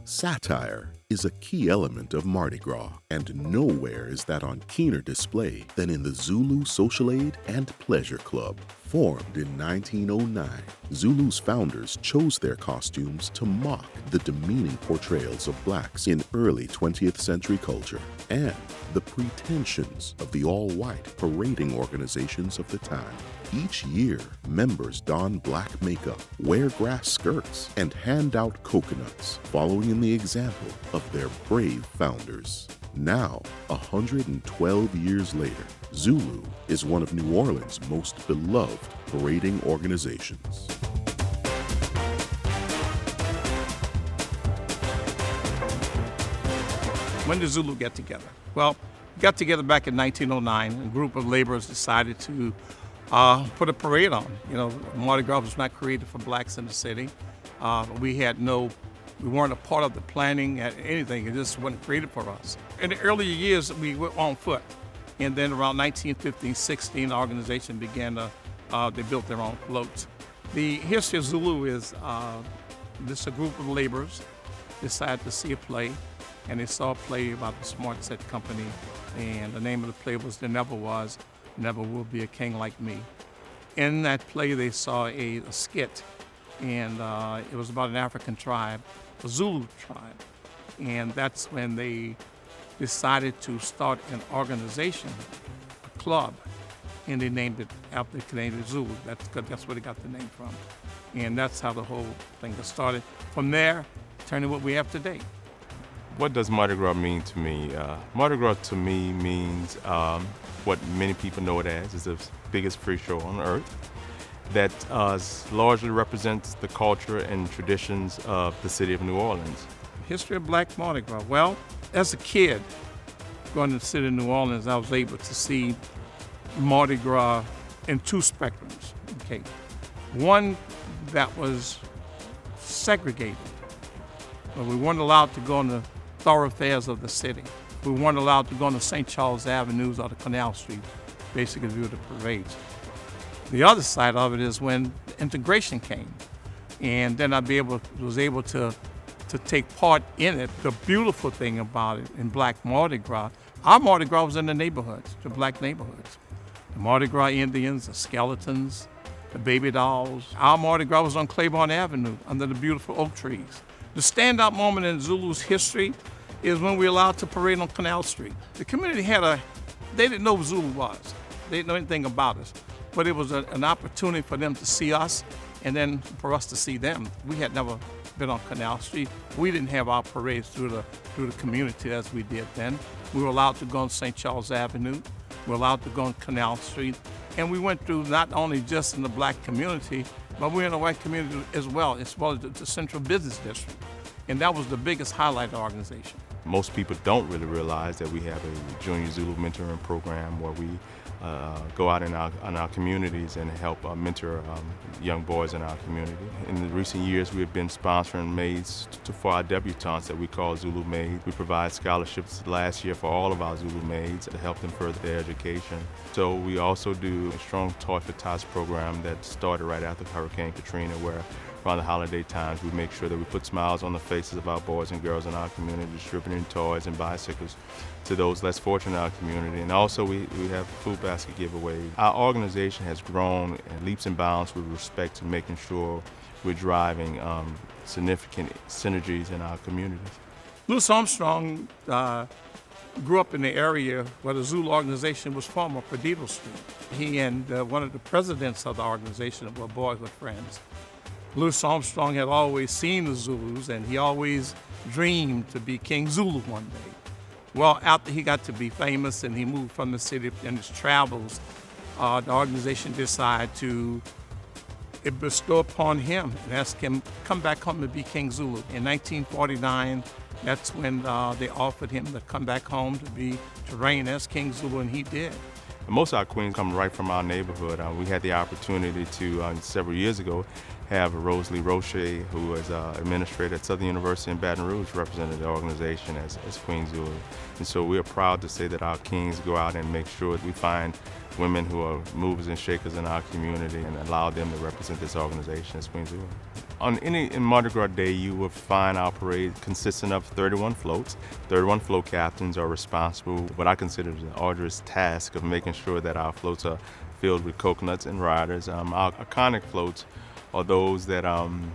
Satire is a key element of Mardi Gras, and nowhere is that on keener display than in the Zulu Social Aid and Pleasure Club. Formed in 1909, Zulu's founders chose their costumes to mock the demeaning portrayals of blacks in early 20th century culture and the pretensions of the all-white parading organizations of the time. Each year, members don black makeup, wear grass skirts, and hand out coconuts, following in the example of their brave founders. Now, 112 years later, Zulu is one of New Orleans' most beloved parading organizations. When did Zulu get together? Well, we got together back in 1909. A group of laborers decided to put a parade on. You know, Mardi Gras was not created for blacks in the city. We weren't a part of the planning at anything. It just wasn't created for us. In the earlier years, we were on foot. And then around 1915, 16, the organization began they built their own floats. The history of Zulu is this a group of laborers decided to see a play, and they saw a play about the Smart Set Company, and the name of the play was There Never Was, Never Will Be a King Like Me. In that play, they saw a skit, and it was about an African tribe, a Zulu tribe, and that's when they decided to start an organization, a club, and they named it after the Canadian Zulu. That's where they got the name from, and that's how the whole thing got started. From there, turning what we have today. What does Mardi Gras mean to me? Mardi Gras to me means what many people know it as. It's the biggest free show on earth that largely represents the culture and traditions of the city of New Orleans. History of Black Mardi Gras. Well, as a kid, going to the city of New Orleans, I was able to see Mardi Gras in two spectrums. Okay, one that was segregated, but we weren't allowed to go on the thoroughfares of the city. We weren't allowed to go on the St. Charles Avenues or the Canal Street, basically to view the parades. The other side of it is when integration came, and then I was able to take part in it. The beautiful thing about it in Black Mardi Gras, our Mardi Gras was in the neighborhoods, the black neighborhoods. The Mardi Gras Indians, the skeletons, the baby dolls. Our Mardi Gras was on Claiborne Avenue under the beautiful oak trees. The standout moment in Zulu's history is when we were allowed to parade on Canal Street. The community they didn't know who Zulu was. They didn't know anything about us. But it was an opportunity for them to see us and then for us to see them. We had never been on Canal Street. We didn't have our parades through the community as we did then. We were allowed to go on St. Charles Avenue. We were allowed to go on Canal Street. And we went through not only just in the black community, but we were in the white community as well as the Central Business District. And that was the biggest highlight of the organization. Most people don't really realize that we have a Junior Zulu mentoring program where we go out in our communities and help mentor young boys in our community. In the recent years, we have been sponsoring maids for our debutantes that we call Zulu Maids. We provide scholarships last year for all of our Zulu maids to help them further their education. So we also do a Strong Toy for Tots program that started right after Hurricane Katrina, where around the holiday times, we make sure that we put smiles on the faces of our boys and girls in our community, distributing toys and bicycles to those less fortunate in our community. And also we have food basket giveaways. Our organization has grown in leaps and bounds with respect to making sure we're driving significant synergies in our communities. Louis Armstrong grew up in the area where the Zulu organization was formed, on Perdido Street. He and one of the presidents of the organization were boyhood friends. Louis Armstrong had always seen the Zulus, and he always dreamed to be King Zulu one day. Well, after he got to be famous and he moved from the city in his travels, the organization decided to bestow upon him and ask him to come back home to be King Zulu. In 1949, that's when they offered him to come back home to reign as King Zulu, and he did. Most of our queens come right from our neighborhood. We had the opportunity to, several years ago, have Rosalie Roche, who is administrator at Southern University in Baton Rouge, represented the organization as Queen Zulu. And so we are proud to say that our kings go out and make sure that we find women who are movers and shakers in our community and allow them to represent this organization as Queen Zulu. In Mardi Gras Day, you will find our parade consisting of 31 floats. 31 float captains are responsible for what I consider the arduous task of making sure that our floats are filled with coconuts and riders. Our iconic floats are those that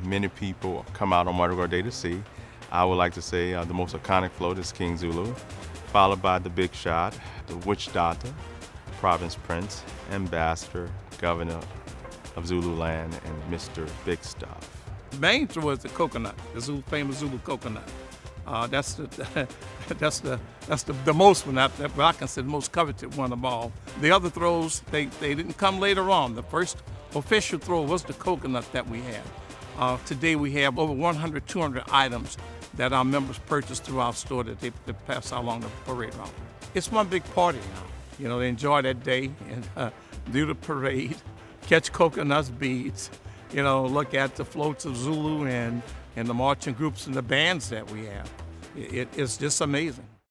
many people come out on Mardi Gras Day to see. I would like to say the most iconic float is King Zulu, followed by the Big Shot, the Witch Doctor, Province Prince, Ambassador, Governor of Zululand, and Mr. Big Stuff. The main throw is the coconut, the famous Zulu coconut. That's the most one that I consider the most coveted one of all. The other throws, they didn't come later on. The first official throw was the coconut that we had. Today we have over 100, 200 items that our members purchase through our store that they pass along the parade route. It's one big party now. You know, they enjoy that day and do the parade, catch coconuts, beads, you know, look at the floats of Zulu and the marching groups and the bands that we have. It's just amazing.